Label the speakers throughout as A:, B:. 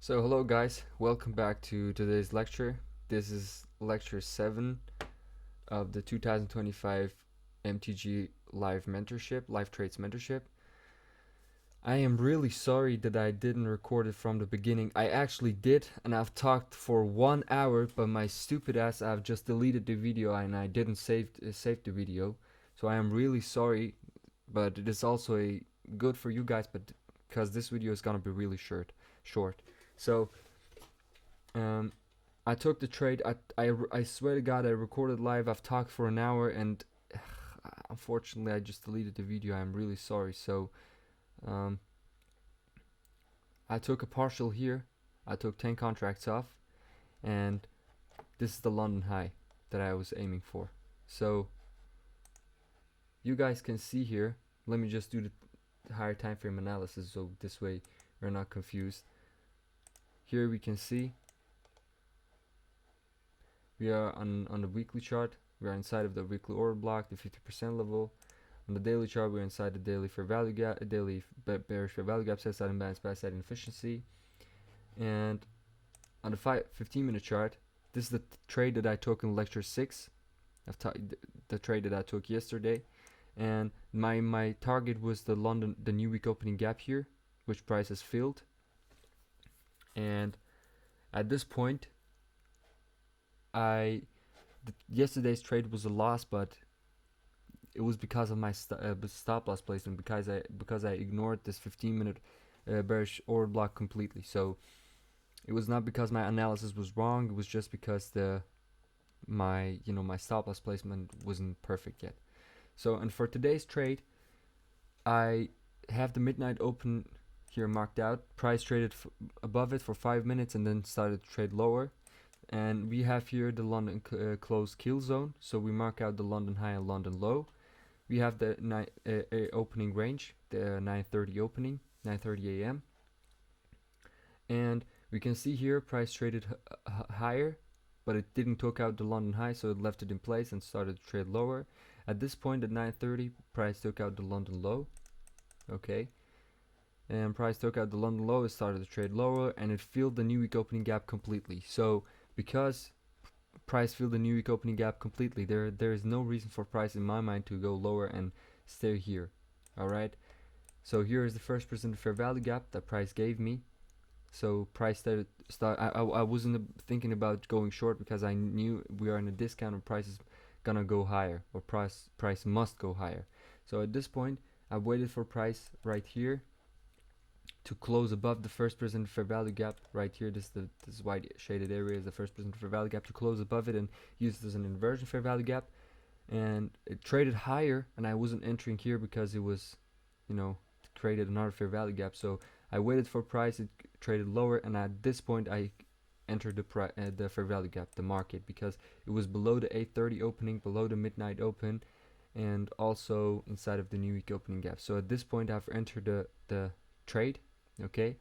A: So hello guys, welcome back to today's lecture. This is lecture 7 of the 2025 MTG live trades mentorship. I am really sorry that I didn't record it from the beginning. I actually did, and I've talked for 1 hour, but my stupid ass, I've just deleted the video and I didn't save the video. So I am really sorry, but it is also good for you guys, but because this video is gonna be really short. So um, I took the trade. I swear to God, I recorded live. I've talked for an hour, and unfortunately, I just deleted the video. I'm really sorry. So, um, I took a partial here. I took 10 contracts off, and this is the London high that I was aiming for. So, you guys can see here. Let me just do the higher time frame analysis, so this way we're not confused. Here we can see we are on the weekly chart. We are inside of the weekly order block, the 50% level. On the daily chart, we're inside the daily fair value gap, daily bearish fair value gap, side imbalance, buy side inefficiency. And on the 15-minute chart, this is the trade that I took in lecture 6. The trade that I took yesterday, and my target was the new week opening gap here, which price has filled. And at this point, yesterday's trade was a loss, but it was because of my stop loss placement, because I ignored this 15-minute bearish order block completely. So it was not because my analysis was wrong. It was just because my stop loss placement wasn't perfect yet. So, and for today's trade, I have the midnight open here marked out. Price traded above it for 5 minutes and then started to trade lower. And we have here the London close kill zone. So we mark out the London high and London low. We have the opening range, the 9:30 opening, 9:30 a.m. And we can see here price traded higher, but it didn't took out the London high, so it left it in place and started to trade lower. At this point at 9:30, price took out the London low. Okay. And price took out the London low, it started to trade lower, and it filled the new week opening gap completely. So because price filled the new week opening gap completely, there is no reason for price in my mind to go lower and stay here. Alright, so here is the first percent fair value gap that price gave me. So price I wasn't thinking about going short because I knew we are in a discount and price is gonna go higher, or price must go higher. So at this point I waited for price right here to close above the first percent fair value gap right here. This white shaded area is the first percent fair value gap, to close above it and use it as an inversion fair value gap. And it traded higher, and I wasn't entering here because it was, created another fair value gap. So I waited for price, it traded lower, and at this point I entered the fair value gap, the market, because it was below the 8:30 opening, below the midnight open, and also inside of the new week opening gap. So at this point I've entered the trade. Okay,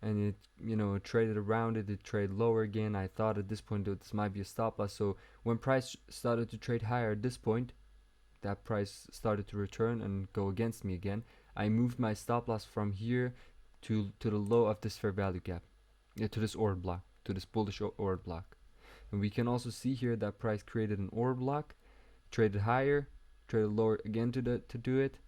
A: and it traded around it traded lower again. I thought at this point that this might be a stop loss. So when price started to trade higher at this point, that price started to return and go against me again. I moved my stop loss from here to the low of this fair value gap, to this order block, to this bullish order block. And we can also see here that price created an order block, traded higher, traded lower again to do it,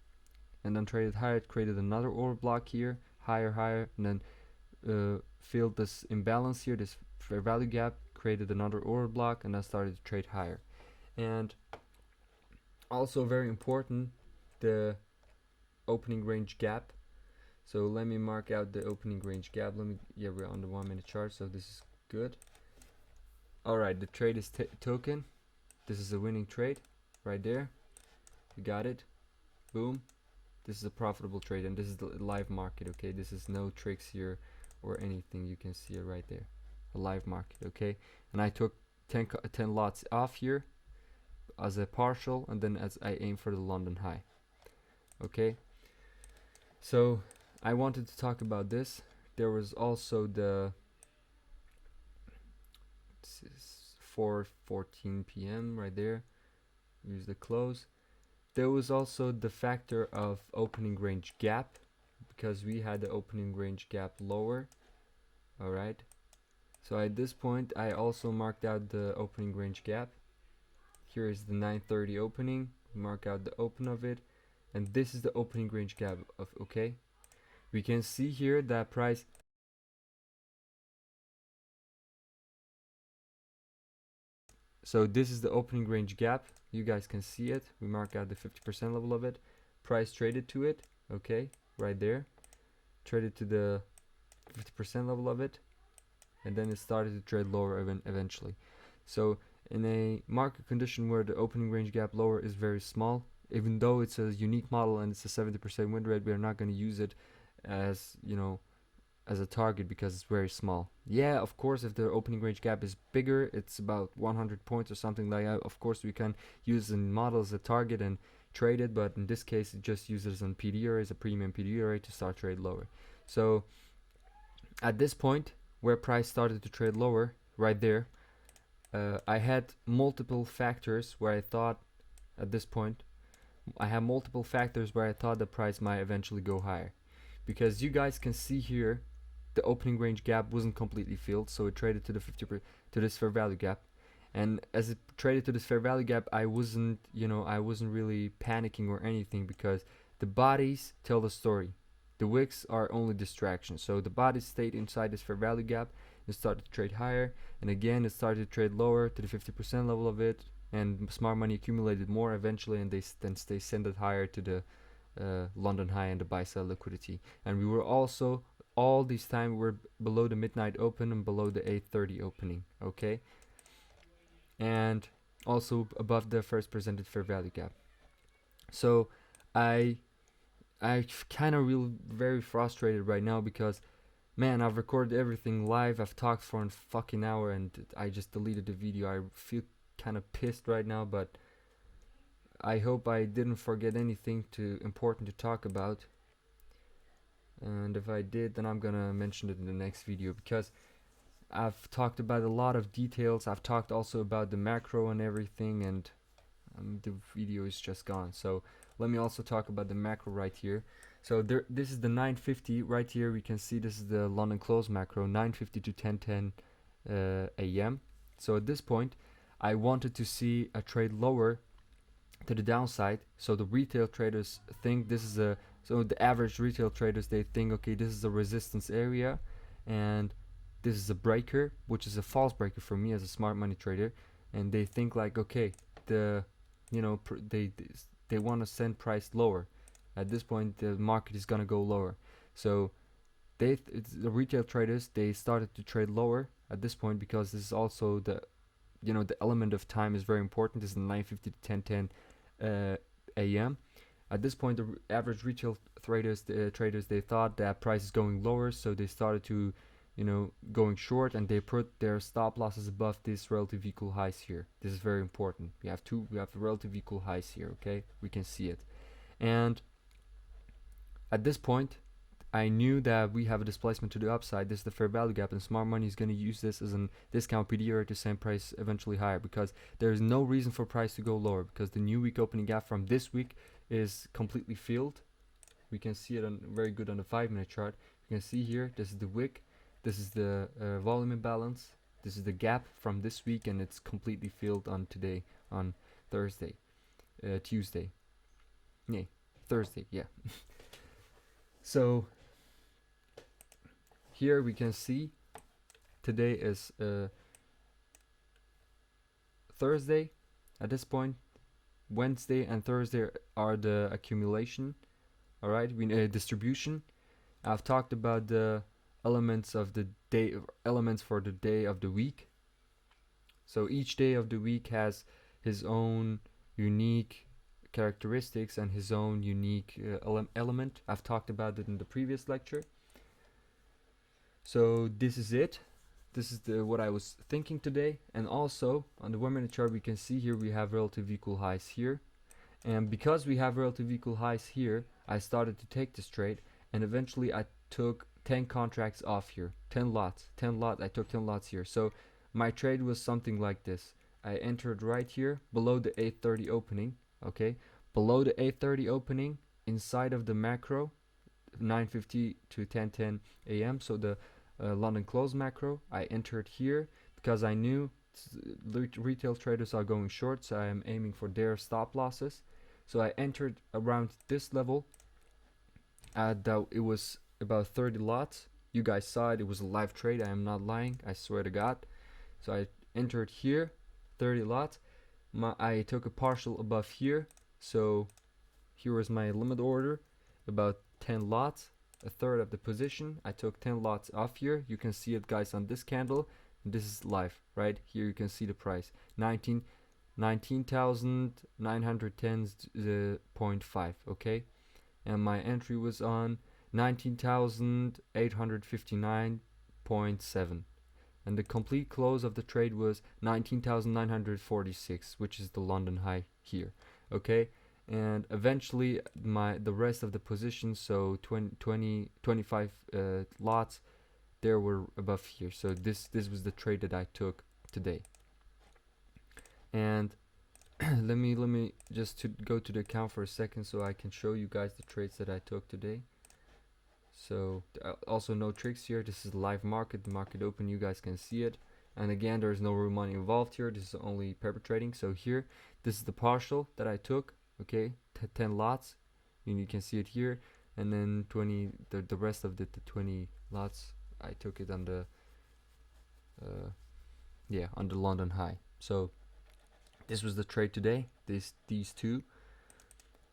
A: and then traded higher, it created another order block here, higher, and then filled this imbalance here, this fair value gap, created another order block, and then started to trade higher. And also very important, the opening range gap. So let me mark out the opening range gap. We're on the 1 minute chart, so this is good. Alright, the trade is token. This is a winning trade right there. You got it. Boom. This is a profitable trade, and this is the live market. Okay, this is no tricks here or anything. You can see it right there, a live market. Okay, and I took 10 lots off here as a partial, and then as I aim for the London high. Okay, so I wanted to talk about this. There was also the 4:14 p.m. right there. Use the close. There was also the factor of opening range gap, because we had the opening range gap lower. Alright, right? So at this point I also marked out the opening range gap. Here is the 930 opening, mark out the open of it, and this is the opening range gap of, okay? We can see here that price so this is the opening range gap, you guys can see it. We mark out the 50% level of it, price traded to it, okay, right there, traded to the 50% level of it, and then it started to trade lower eventually. So in a market condition where the opening range gap lower is very small, even though it's a unique model and it's a 70% win rate, we are not going to use it as, you know, as a target because it's very small. Yeah, of course, if the opening range gap is bigger, it's about 100 points or something like that, of course we can use the model as a target and trade it, but in this case it just uses on PD arrays, a premium PD array, to start trade lower. So at this point where price started to trade lower, right there, I had multiple factors where I thought at this point I have multiple factors where I thought the price might eventually go higher, because you guys can see here the opening range gap wasn't completely filled, so it traded to the 50% to this fair value gap, and as it traded to this fair value gap, I wasn't really panicking or anything, because the bodies tell the story. The wicks are only distractions. So the bodies stayed inside this fair value gap and started to trade higher, and again it started to trade lower to the 50% level of it, and smart money accumulated more eventually, and they sent it higher to the London high and the buy sell liquidity. And we were also all this time we're below the midnight open and below the 8:30 opening, okay, and also above the first presented fair value gap. So I kind of real very frustrated right now, because man, I've recorded everything live, I've talked for a fucking hour, and I just deleted the video. I feel kind of pissed right now, but I hope I didn't forget anything important to talk about, and if I did, then I'm gonna mention it in the next video, because I've talked about a lot of details. I've talked also about the macro and everything, and the video is just gone. So let me also talk about the macro right here. So this is the 9:50 right here. We can see this is the London close macro, 9:50 to 10:10 a.m. So at this point I wanted to see a trade lower to the downside. So the retail traders think this is a, so the average retail traders, they think, okay, this is a resistance area and this is a breaker, which is a false breaker for me as a smart money trader, and they think like, okay, the they want to send price lower. At this point the market is gonna go lower, so the retail traders, they started to trade lower at this point, because this is also the the element of time is very important. This is 9:50 to 10:10 a.m. At this point, the average retail traders, they thought that price is going lower, so they started to, going short, and they put their stop losses above this relative equal highs here. This is very important. We have relative equal highs here. Okay, we can see it, and at this point, I knew that we have a displacement to the upside. This is the fair value gap, and smart money is going to use this as a discount PD area to send price eventually higher, because there is no reason for price to go lower, because the new week opening gap from this week is completely filled. We can see it very good on the 5-minute chart. You can see here, this is the wick, this is the volume imbalance, this is the gap from this week, and it's completely filled on today, on Thursday, Thursday, yeah. So here we can see today is Thursday. At this point, Wednesday and Thursday are the accumulation. All right, we distribution. I've talked about the elements of the day, elements for the day of the week. So each day of the week has his own unique characteristics and his own unique element. I've talked about it in the previous lecture. So this is it. This is what I was thinking today. And also on the 1-minute chart, we can see here we have relative equal highs here, and because we have relative equal highs here, I started to take this trade, and eventually I took 10 contracts off here, 10 lots. I took 10 lots here. So my trade was something like this. I entered right here below the 8:30 opening, okay, below the 8:30 opening, inside of the macro, 9:50 to 10:10 a.m. So the London close macro. I entered here because I knew retail traders are going short, so I am aiming for their stop losses. So I entered around this level. That it was about 30 lots. You guys saw it. It was a live trade. I am not lying. I swear to God. So I entered here, 30 lots. I took a partial above here. So here was my limit order, about 10 lots, a third of the position. I took 10 lots off here. You can see it, guys, on this candle. This is live, right? Here you can see the price, 19,910.5, okay? And my entry was on 19,859.7. And the complete close of the trade was 19,946, which is the London high here, okay? And eventually the rest of the positions, so 25 lots, there were above here. So this was the trade that I took today. And let me just go to the account for a second so I can show you guys the trades that I took today. So also no tricks here. This is live market, the market open, you guys can see it. And again, there's no real money involved here. This is only paper trading. So here, this is the partial that I took, okay, 10 lots, and you can see it here. And then 20, the rest of the 20 lots, I took it on the on the London high. So this was the trade today, these two.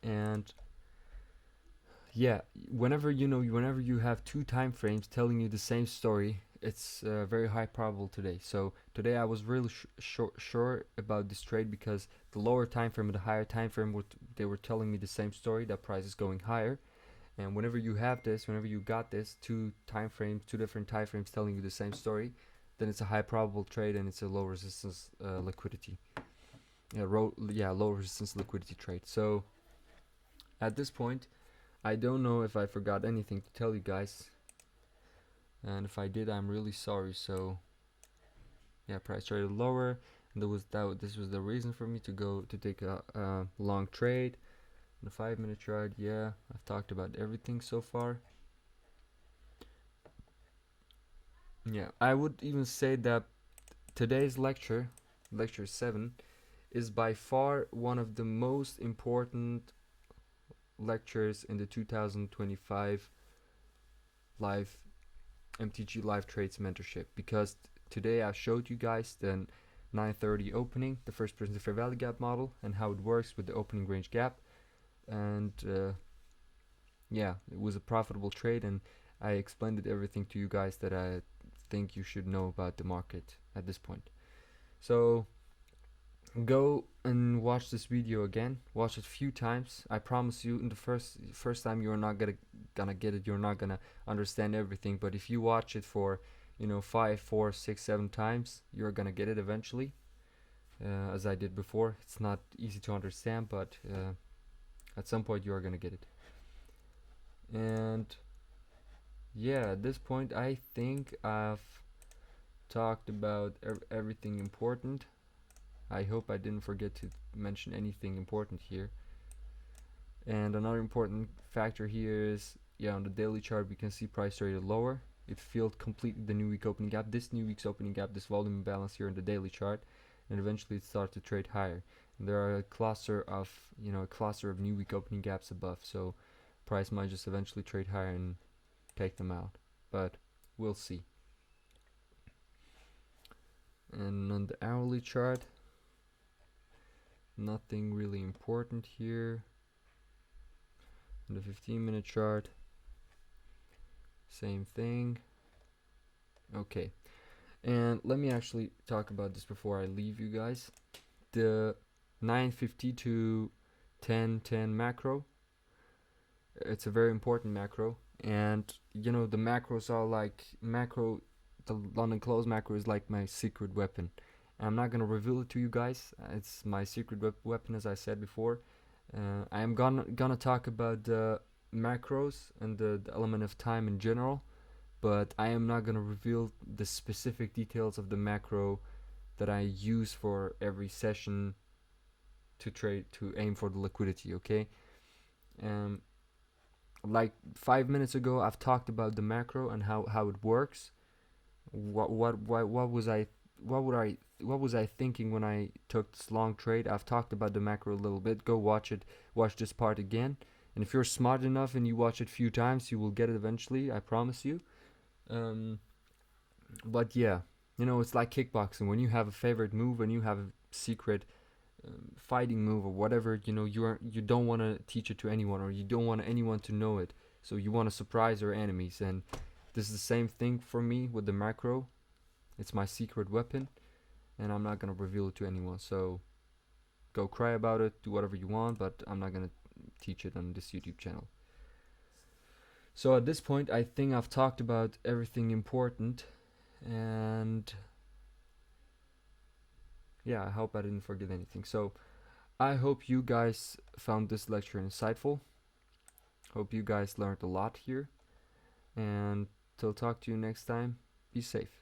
A: And yeah, whenever you have two time frames telling you the same story, it's very high probable today. So today I was really sure about this trade because the lower time frame and the higher time frame they were telling me the same story, that price is going higher. And whenever you got this two different time frames telling you the same story, then it's a high probable trade and it's a low resistance liquidity. Low resistance liquidity trade. So at this point, I don't know if I forgot anything to tell you guys, and if I did, I'm really sorry. So yeah, price traded lower, and this was the reason for me to take a long trade. The 5-minute chart, yeah, I've talked about everything so far. Yeah, I would even say that today's lecture 7, is by far one of the most important lectures in the 2025 live MTG live trades mentorship, because today I showed you guys the 930 opening, the first person to fair value gap model, and how it works with the opening range gap. And yeah, it was a profitable trade, and I explained everything to you guys that I think you should know about the market at this point. So go and watch this video again, watch it a few times. I promise you, in the first time you're not gonna get it, you're not gonna understand everything, but if you watch it for 5, 4, 6, 7 times, you're gonna get it eventually. As I did before, it's not easy to understand, but at some point you are gonna get it. And yeah, at this point I think I've talked about everything important. I hope I didn't forget to mention anything important here. And another important factor here is, on the daily chart we can see price traded lower. It filled completely the new week opening gap, this volume imbalance here in the daily chart, and eventually it started to trade higher. And there are a cluster of new week opening gaps above, so price might just eventually trade higher and take them out, but we'll see. And on the hourly chart, nothing really important here. On the 15-minute chart, same thing. Okay, and let me actually talk about this before I leave you guys. The 950 to 1010 macro, it's a very important macro, and the macros are like the London close macro is like my secret weapon. I'm not gonna reveal it to you guys. It's my secret weapon, as I said before. I am gonna talk about the macros and the element of time in general, but I am not gonna reveal the specific details of the macro that I use for every session to aim for the liquidity. Okay. Like 5 minutes ago, I've talked about the macro and how it works. What was I what was I thinking when I took this long trade? I've talked about the macro a little bit. Go watch it. Watch this part again. And if you're smart enough and you watch it a few times, you will get it eventually. I promise you. Um, but yeah, you know, it's like kickboxing. When you have a favorite move, when you have a secret fighting move or whatever, you know, you don't want to teach it to anyone, or you don't want anyone to know it. So you want to surprise your enemies, and this is the same thing for me with the macro. It's my secret weapon, and I'm not gonna reveal it to anyone. So go cry about it, do whatever you want, but I'm not gonna teach it on this YouTube channel. So at this point, I think I've talked about everything important, and yeah, I hope I didn't forget anything. So I hope you guys found this lecture insightful. Hope you guys learned a lot here, and till talk to you next time. Be safe.